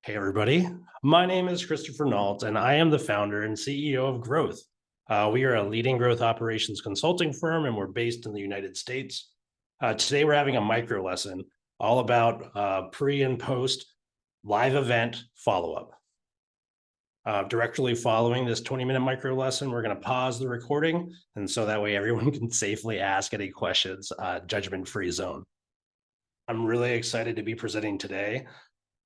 Hey, everybody. My name is Christopher Nault, and I am the founder and CEO of Growth. We are a leading growth operations consulting firm, and we're based in the United States. Today, we're having a micro lesson all about pre and post live event follow-up. Directly following this 20-minute micro lesson, we're going to pause the recording, and so that way everyone can safely ask any questions, judgment-free zone. I'm really excited to be presenting today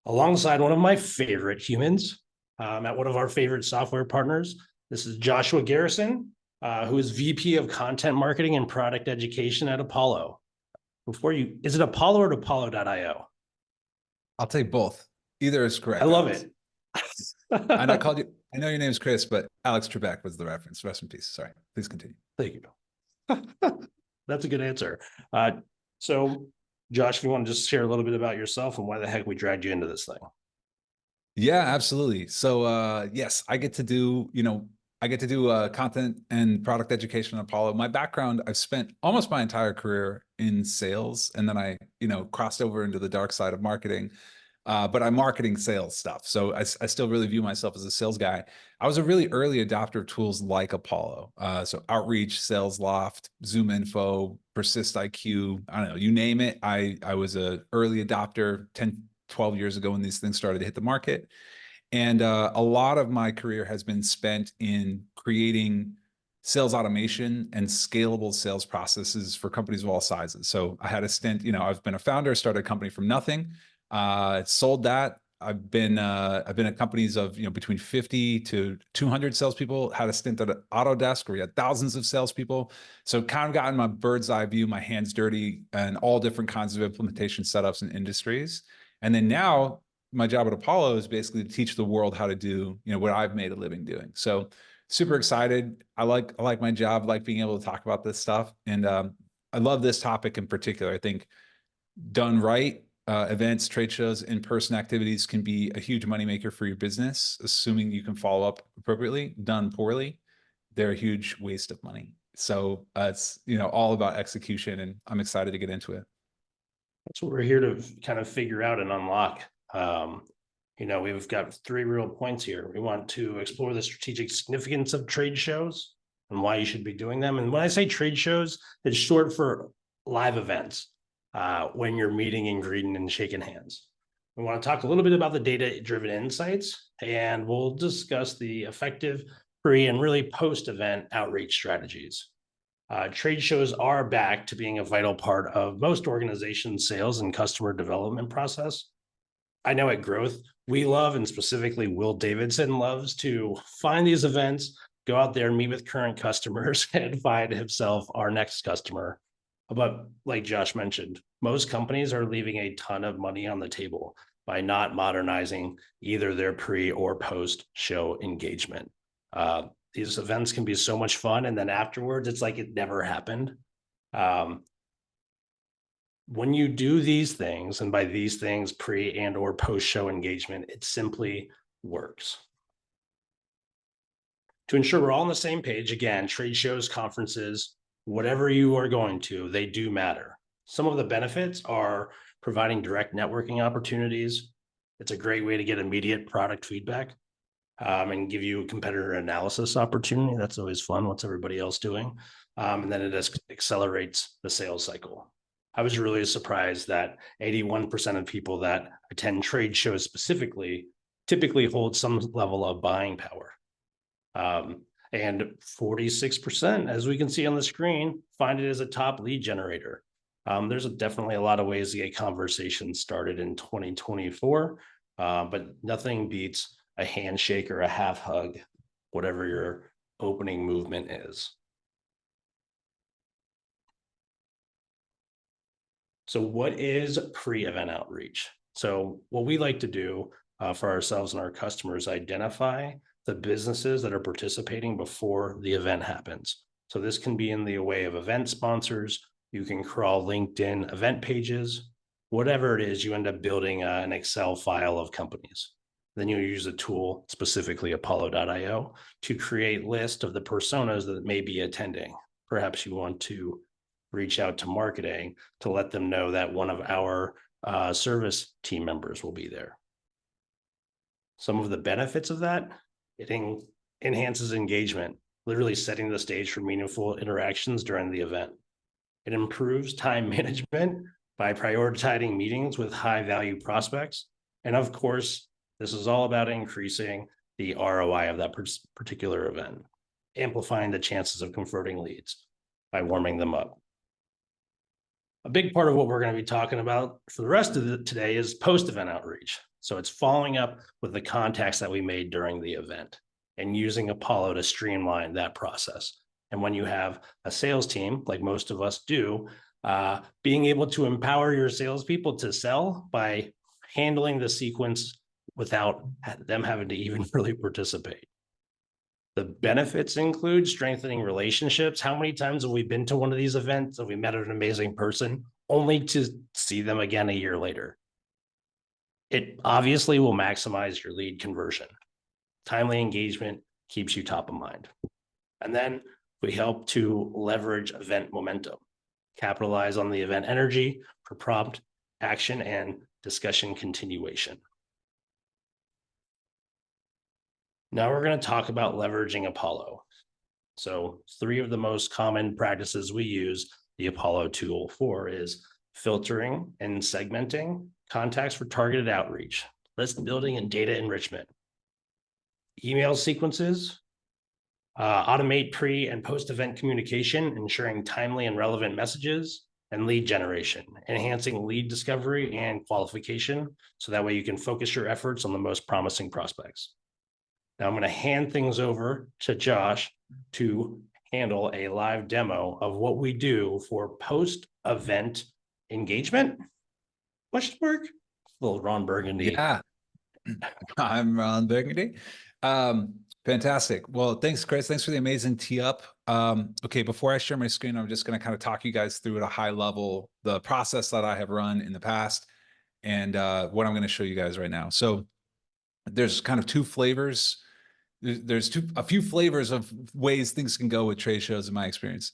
alongside one of my favorite humans at one of our favorite software partners. This is Joshua Garrison, who is VP of Content Marketing and Product Education at Apollo. Is it Apollo or Apollo.io? I'll take both. Either is correct. I love Alex. it. And I called you. I know your name is Chris, but Alex Trebek was the reference. Rest in peace. Sorry. Please continue. Thank you. That's a good answer. So, Josh, if you want to just share a little bit about yourself and why the heck we dragged you into this thing. Yeah, absolutely. So yes, I get to do, content and product education at Apollo. My background, I've spent almost my entire career in sales, and then I, crossed over into the dark side of marketing. But I'm marketing sales stuff. So I still really view myself as a sales guy. I was a really early adopter of tools like Apollo. So Outreach, Sales Loft, Zoom Info, Persist IQ, I don't know, you name it. I was a early adopter 10, 12 years ago when these things started to hit the market. And a lot of my career has been spent in creating sales automation and scalable sales processes for companies of all sizes. So I had a stint, I've been a founder, started a company from nothing, sold that. I've been at companies of between 50 to 200 salespeople. Had a stint at Autodesk where we had thousands of salespeople. So kind of gotten my bird's eye view, my hands dirty, and all different kinds of implementation setups and industries. And then now my job at Apollo is basically to teach the world how to do what I've made a living doing. So super excited. I like my job, like being able to talk about this stuff, and I love this topic in particular. I think done right, events, trade shows, in-person activities can be a huge moneymaker for your business, assuming you can follow up appropriately. Done poorly, they're a huge waste of money. So it's all about execution, and I'm excited to get into it. That's what we're here to kind of figure out and unlock. We've got three real points here. We want to explore the strategic significance of trade shows and why you should be doing them. And when I say trade shows, it's short for live events, when you're meeting and greeting and shaking hands. We want to talk a little bit about the data-driven insights, and we'll discuss the effective pre and really post-event outreach strategies. Trade shows are back to being a vital part of most organizations' sales and customer development process. I know at Growth, we love, and specifically Will Davidson loves to find these events, go out there and meet with current customers and find himself our next customer. But like Josh mentioned, most companies are leaving a ton of money on the table by not modernizing either their pre or post show engagement. These events can be so much fun, and then afterwards, it's like it never happened. When you do these things, and by these things, pre and or post show engagement, it simply works. To ensure we're all on the same page, again, trade shows, conferences, whatever you are going to, they do matter. Some of the benefits are providing direct networking opportunities. It's a great way to get immediate product feedback, and give you a competitor analysis opportunity. That's always fun. What's everybody else doing? And then it accelerates the sales cycle. I was really surprised that 81% of people that attend trade shows specifically typically hold some level of buying power. And 46%, as we can see on the screen, find it as a top lead generator. There's definitely a lot of ways to get conversations started in 2024, but nothing beats a handshake or a half hug, whatever your opening movement is. So what is pre-event outreach? So what we like to do for ourselves and our customers, identify the businesses that are participating before the event happens. So this can be in the way of event sponsors. You can crawl LinkedIn event pages, whatever it is, you end up building an Excel file of companies. Then you use a tool, specifically Apollo.io, to create list of the personas that may be attending. Perhaps you want to reach out to marketing to let them know that one of our service team members will be there. Some of the benefits of that, it enhances engagement, literally setting the stage for meaningful interactions during the event. It improves time management by prioritizing meetings with high value prospects. And of course, this is all about increasing the ROI of that particular event, amplifying the chances of converting leads by warming them up. A big part of what we're going to be talking about for the rest of today is post-event outreach. So it's following up with the contacts that we made during the event and using Apollo to streamline that process. And when you have a sales team, like most of us do, being able to empower your salespeople to sell by handling the sequence without them having to even really participate. The benefits include strengthening relationships. How many times have we been to one of these events and we met an amazing person only to see them again a year later? It obviously will maximize your lead conversion. Timely engagement keeps you top of mind. And then we help to leverage event momentum, capitalize on the event energy for prompt action and discussion continuation. Now we're going to talk about leveraging Apollo. So 3 of the most common practices we use the Apollo tool for is filtering and segmenting contacts for targeted outreach, list building and data enrichment, email sequences, automate pre and post-event communication, ensuring timely and relevant messages, and lead generation, enhancing lead discovery and qualification, so that way you can focus your efforts on the most promising prospects. Now I'm going to hand things over to Josh to handle a live demo of what we do for post-event engagement. Question mark? Little Ron Burgundy. Yeah, I'm Ron Burgundy. Fantastic. Well, thanks, Chris. Thanks for the amazing tee up. Okay, before I share my screen, I'm just going to kind of talk you guys through at a high level the process that I have run in the past and what I'm going to show you guys right now. So there's kind of 2 flavors. There's a few flavors of ways things can go with trade shows in my experience.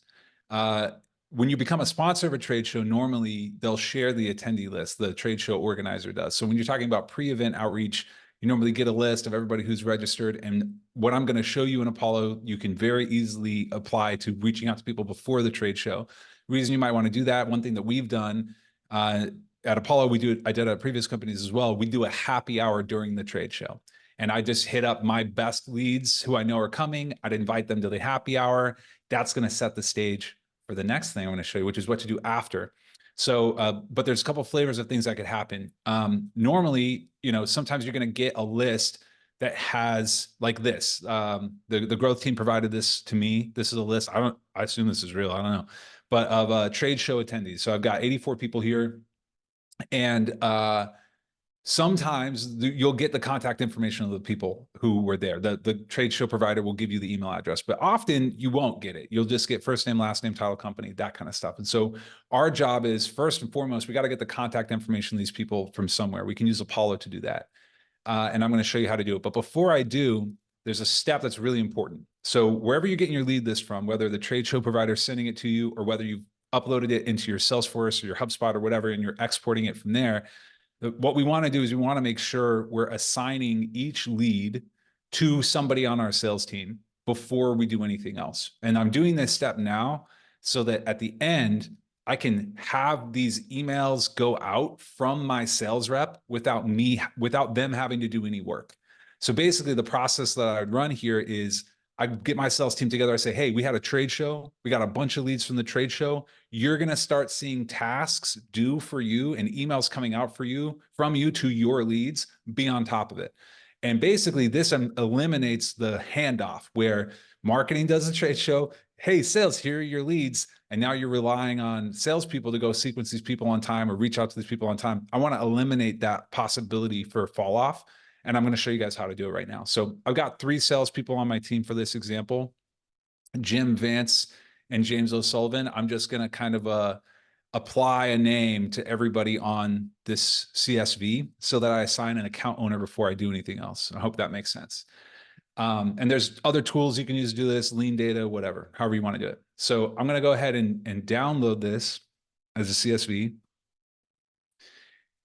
When you become a sponsor of a trade show, normally they'll share the attendee list, the trade show organizer does. So when you're talking about pre-event outreach, you normally get a list of everybody who's registered. And what I'm going to show you in Apollo, you can very easily apply to reaching out to people before the trade show. The reason you might want to do that, one thing that we've done at Apollo, I did at previous companies as well, we do a happy hour during the trade show. And I just hit up my best leads who I know are coming. I'd invite them to the happy hour. That's going to set the stage for the next thing I'm going to show you, which is what to do after. So, but there's a couple of flavors of things that could happen. Normally, sometimes you're going to get a list that has like this. The growth team provided this to me. This is a list. I assume this is real. I don't know, but of trade show attendees. So I've got 84 people here, and sometimes you'll get the contact information of the people who were there. The trade show provider will give you the email address, but often you won't get it. You'll just get first name, last name, title, company, that kind of stuff. And so our job is, first and foremost, we got to get the contact information of these people from somewhere. We can use Apollo to do that. And I'm going to show you how to do it. But before I do, there's a step that's really important. So wherever you're getting your lead list from, whether the trade show provider is sending it to you or whether you've uploaded it into your Salesforce or your HubSpot or whatever, and you're exporting it from there, what we want to do is we want to make sure we're assigning each lead to somebody on our sales team before we do anything else. And I'm doing this step now so that at the end, I can have these emails go out from my sales rep without them having to do any work. So basically the process that I would run here is I get my sales team together. I say, hey, we had a trade show. We got a bunch of leads from the trade show. You're going to start seeing tasks due for you and emails coming out from you to your leads. Be on top of it. And basically this eliminates the handoff where marketing does a trade show. Hey, sales, here are your leads. And now you're relying on salespeople to go sequence these people on time or reach out to these people on time. I want to eliminate that possibility for fall off. And I'm going to show you guys how to do it right now. So I've got 3 salespeople on my team for this example, Jim Vance and James O'Sullivan. I'm just going to kind of apply a name to everybody on this CSV so that I assign an account owner before I do anything else. I hope that makes sense. And there's other tools you can use to do this, lean data, whatever, however you want to do it. So I'm going to go ahead and download this as a CSV.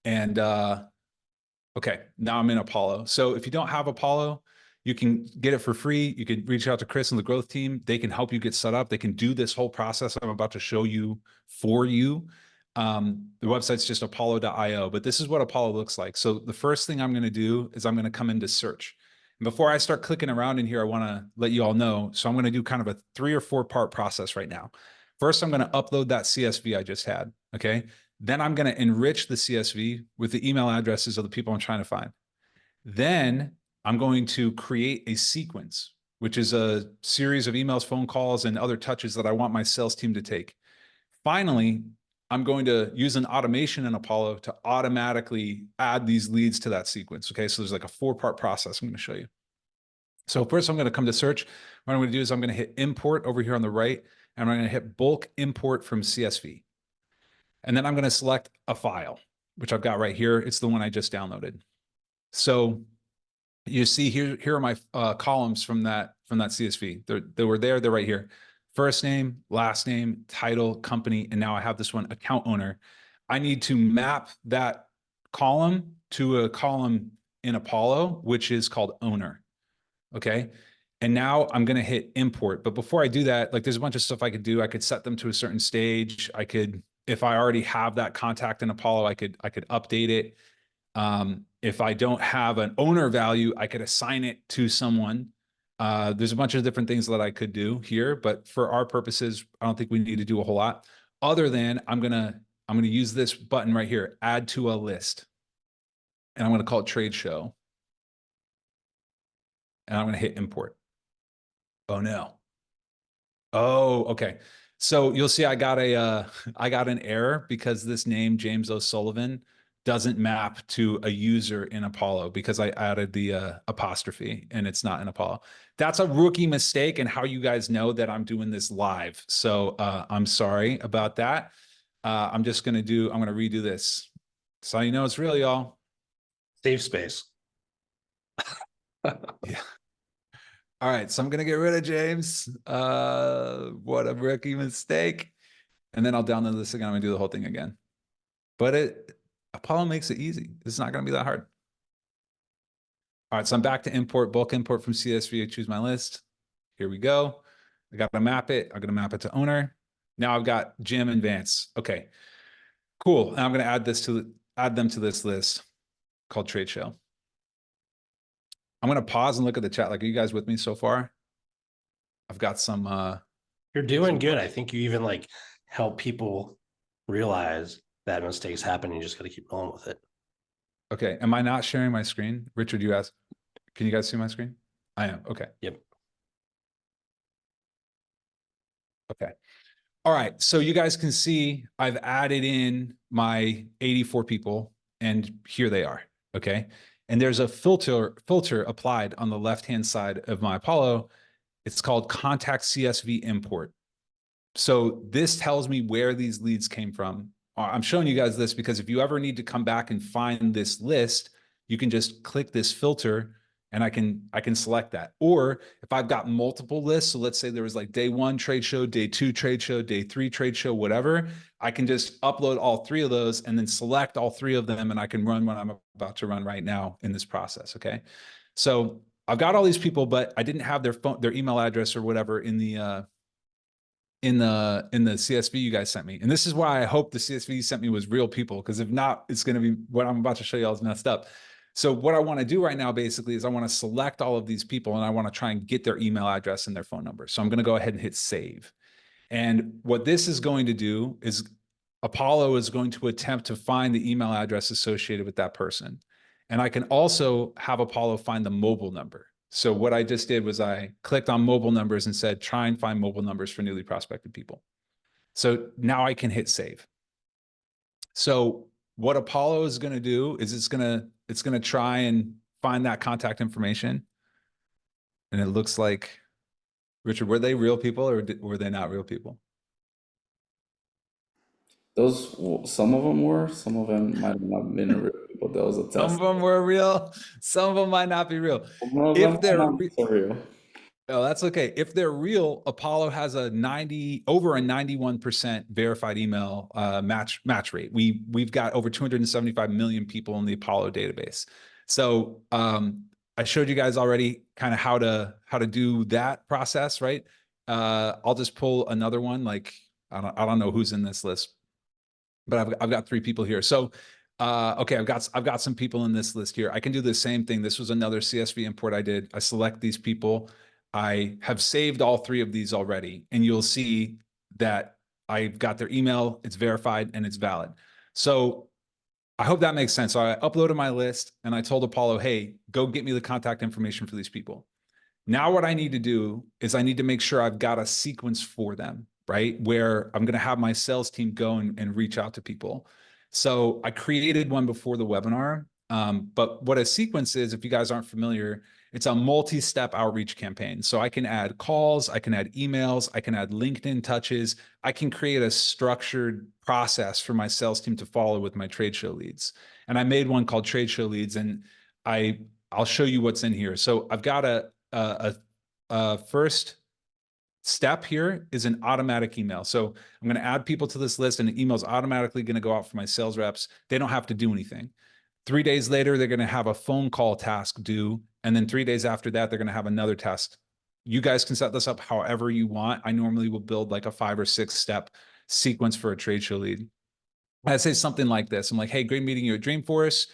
And Okay, now I'm in Apollo. So if you don't have Apollo, you can get it for free. You can reach out to Chris and the growth team. They can help you get set up. They can do this whole process I'm about to show you for you. The website's just apollo.io, but this is what Apollo looks like. So the first thing I'm going to do is I'm going to come into search. And before I start clicking around in here, I want to let you all know. So I'm going to do kind of a 3 or 4 part process right now. First, I'm going to upload that CSV I just had. Okay. Then I'm going to enrich the CSV with the email addresses of the people I'm trying to find. Then I'm going to create a sequence, which is a series of emails, phone calls, and other touches that I want my sales team to take. Finally, I'm going to use an automation in Apollo to automatically add these leads to that sequence. Okay, so there's like a 4-part process I'm going to show you. So first, I'm going to come to search. What I'm going to do is I'm going to hit import over here on the right, and I'm going to hit bulk import from CSV. And then I'm going to select a file, which I've got right here. It's the one I just downloaded. So you see here are my columns from that CSV. They were there. They're right here. First name, last name, title, company, and now I have this one, account owner. I need to map that column to a column in Apollo, which is called owner. Okay. And now I'm going to hit import. But before I do that, like there's a bunch of stuff I could do. I could set them to a certain stage. I could, if I already have that contact in Apollo, I could update it. If I don't have an owner value, I could assign it to someone. There's a bunch of different things that I could do here, but for our purposes, I don't think we need to do a whole lot other than I'm going to use this button right here, add to a list. And I'm going to call it trade show. And I'm going to hit import. Oh no. Oh, okay. So you'll see I got an error because this name, James O'Sullivan, doesn't map to a user in Apollo because I added the apostrophe and it's not in Apollo. That's a rookie mistake, and how you guys know that I'm doing this live. So I'm sorry about that. I'm going to redo this. So you know it's real, y'all. Save space. Yeah. All right, so I'm going to get rid of James. What a rookie mistake. And then I'll download this again. I'm going to do the whole thing again. But Apollo makes it easy. It's not going to be that hard. All right, so I'm back to import, bulk import from CSV. I choose my list. Here we go. I got to map it. I'm going to map it to owner. Now I've got Jim and Vance. Okay, cool. Now I'm going to add them to this list called trade show. I'm going to pause and look at the chat. Like, are you guys with me so far? I've got some. You're doing good. I think you even like help people realize that mistakes happen. You just got to keep rolling with it. Okay. Am I not sharing my screen? Richard, you asked. Can you guys see my screen? I am. Okay. Yep. Okay. All right. So you guys can see I've added in my 84 people, and here they are. Okay. And there's a filter applied on the left-hand side of my Apollo. It's called contact CSV import. So this tells me where these leads came from. I'm showing you guys this because if you ever need to come back and find this list, you can just click this filter and I can select that. Or if I've got multiple lists, so let's say there was like day 1 trade show, day 2 trade show, day 3 trade show, whatever, I can just upload all 3 of those and then select all 3 of them, and I can run what I'm about to run right now in this process. Okay. So I've got all these people, but I didn't have their email address or whatever in the CSV you guys sent me. And this is why I hope the CSV you sent me was real people, because if not, it's going to be what I'm about to show you all is messed up. So what I want to do right now basically is I want to select all of these people and I want to try and get their email address and their phone number. So I'm going to go ahead and hit save. And what this is going to do is Apollo is going to attempt to find the email address associated with that person. And I can also have Apollo find the mobile number. So what I just did was I clicked on mobile numbers and said, try and find mobile numbers for newly prospected people. So now I can hit save. So what Apollo is going to do is it's going to try and find that contact information. And it looks like, Richard, were they real people or were they not real people? Some of them were, some of them might have not been real people. That was a test. Some of them were real. Some of them might not be real. Some of If them they're might not be so real. Oh, that's okay. If they're real, Apollo has a 90 over a 91% verified email match rate. We've got over 275 million people in the Apollo database. So I showed you guys already kind of how to do that process, right? I'll just pull another one. Like I don't know who's in this list, but I've got 3 people here. So okay, I've got some people in this list here. I can do the same thing. This was another CSV import I did. I select these people. I have saved all 3 of these already, and you'll see that I've got their email, it's verified, and it's valid. So I hope that makes sense. So I uploaded my list and I told Apollo, hey, go get me the contact information for these people. Now what I need to do is I need to make sure I've got a sequence for them, right? Where I'm going to have my sales team go and reach out to people. So I created one before the webinar. But what a sequence is, if you guys aren't familiar, it's a multi-step outreach campaign. So I can add calls, I can add emails, I can add LinkedIn touches. I can create a structured process for my sales team to follow with my trade show leads. And I made one called Trade Show Leads, and I'll show you what's in here. So I've got a first step here is an automatic email. So I'm going to add people to this list, and the email is automatically going to go out for my sales reps. They don't have to do anything. 3 days later, they're going to have a phone call task due. And then 3 days after that, they're going to have another task. You guys can set this up however you want. I normally will build like a 5 or 6 step sequence for a trade show lead. I'd say something like this. I'm like, hey, great meeting you at Dreamforce.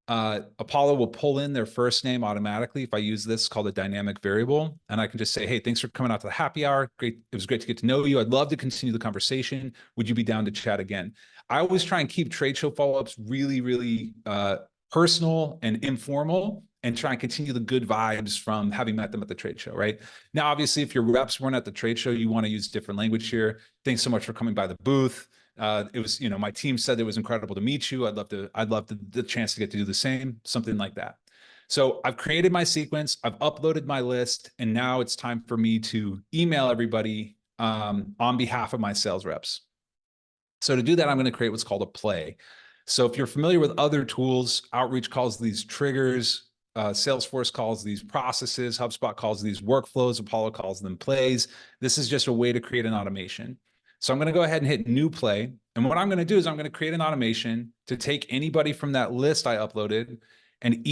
Apollo will pull in their first name automatically. If I use this, called a dynamic variable, and I can just say, hey, thanks for coming out to the happy hour. Great. It was great to get to know you. I'd love to continue the conversation. Would you be down to chat again? I always try and keep trade show follow-ups really, really personal and informal, and try and continue the good vibes from having met them at the trade show, right? Now, obviously, if your reps weren't at the trade show, you want to use different language here. Thanks so much for coming by the booth. It was, my team said it was incredible to meet you. I'd love the chance to get to do the same, something like that. So I've created my sequence, I've uploaded my list, and now it's time for me to email everybody on behalf of my sales reps. So to do that, I'm going to create what's called a play. So if you're familiar with other tools, Outreach calls these triggers, Salesforce calls these processes, HubSpot calls these workflows, Apollo calls them plays. This is just a way to create an automation. So I'm going to go ahead and hit new play. And what I'm going to do is I'm going to create an automation to take anybody from that list I uploaded and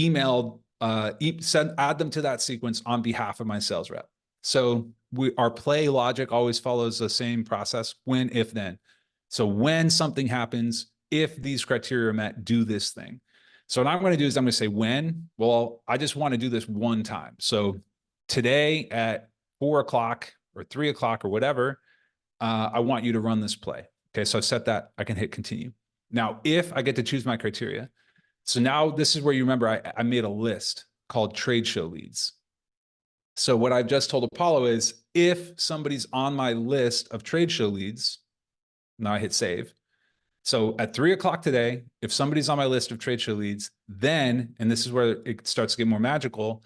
add them to that sequence on behalf of my sales rep. So our play logic always follows the same process: when, if, then. So when something happens, if these criteria are met, do this thing. So what I'm going to do is I'm going to say when. Well, I just want to do this one time. So today at 4 o'clock or 3 o'clock or whatever, I want you to run this play. Okay, so I've set that. I can hit continue. Now, if I get to choose my criteria, so now this is where you remember I made a list called trade show leads. So what I've just told Apollo is, if somebody's on my list of trade show leads, now I hit save. So at 3 o'clock today, if somebody's on my list of trade show leads, then, and this is where it starts to get more magical,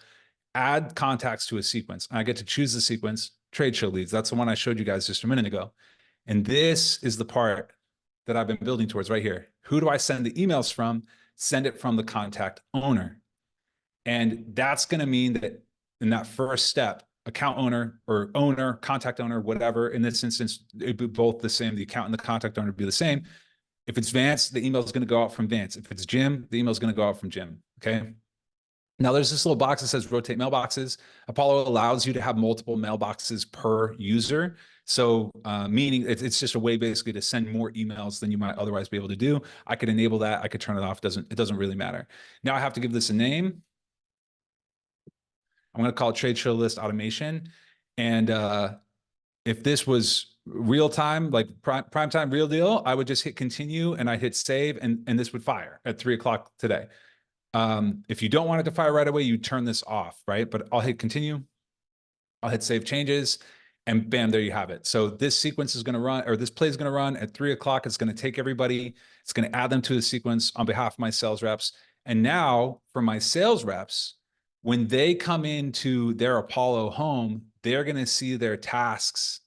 add contacts to a sequence. And I get to choose the sequence, trade show leads. That's the one I showed you guys just a minute ago. And this is the part that I've been building towards right here. Who do I send the emails from? Send it from the contact owner. And that's going to mean that in that first step, account owner or owner, contact owner, whatever, in this instance, it'd be both the same. The account and the contact owner would be the same. If it's Vance, the email is going to go out from Vance. If it's Jim, the email is going to go out from Jim. Okay. Now there's this little box that says rotate mailboxes. Apollo allows you to have multiple mailboxes per user. So meaning it's just a way basically to send more emails than you might otherwise be able to do. I could enable that. I could turn it off. It doesn't really matter. Now I have to give this a name. I'm going to call it trade show list automation. And if this was real time, like prime time, real deal, I would just hit continue and I hit save, and this would fire at 3 o'clock today. If you don't want it to fire right away, you turn this off, right? But I'll hit continue. I'll hit save changes, and bam, there you have it. So this sequence is going to run, or this play is going to run at 3 o'clock. It's going to take everybody. It's going to add them to the sequence on behalf of my sales reps. And now for my sales reps, when they come into their Apollo home, they're going to see their tasks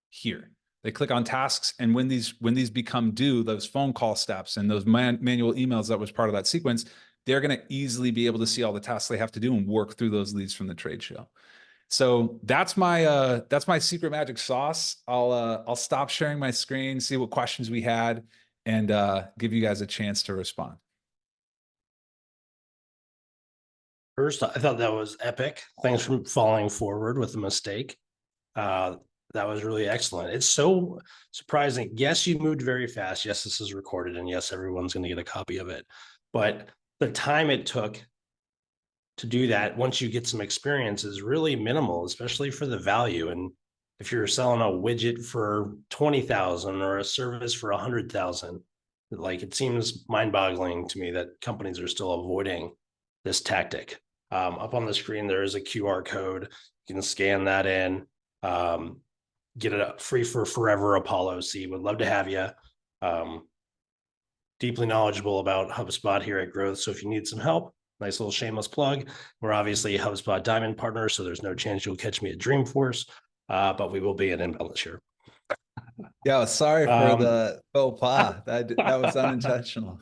here. They click on tasks, and when these become due, those phone call steps and those manual emails that was part of that sequence, they're going to easily be able to see all the tasks they have to do and work through those leads from the trade show. So that's my secret magic sauce. I'll stop sharing my screen, see what questions we had, and give you guys a chance to respond. First, I thought that was epic. Thanks for falling forward with a mistake. That was really excellent. It's so surprising. Yes, you moved very fast. Yes, this is recorded, and yes, everyone's going to get a copy of it. But the time it took to do that, once you get some experience, is really minimal, especially for the value. And if you're selling a widget for 20,000 or a service for 100,000, like, it seems mind-boggling to me that companies are still avoiding this tactic. Up on the screen, there is a QR code. You can scan that in. Get it free for forever, Apollo C. Would love to have you. Deeply knowledgeable about HubSpot here at Growth. So if you need some help, nice little shameless plug. We're obviously a HubSpot Diamond partner, so there's no chance you'll catch me at Dreamforce, but we will be at Inbound this year. Yeah, sorry for the faux pas. That was unintentional.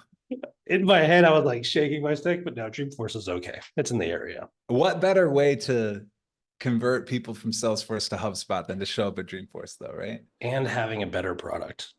In my head, I was like shaking my stick, but no, Dreamforce is okay. It's in the area. What better way to convert people from Salesforce to HubSpot than to show up at Dreamforce, though, right? And having a better product.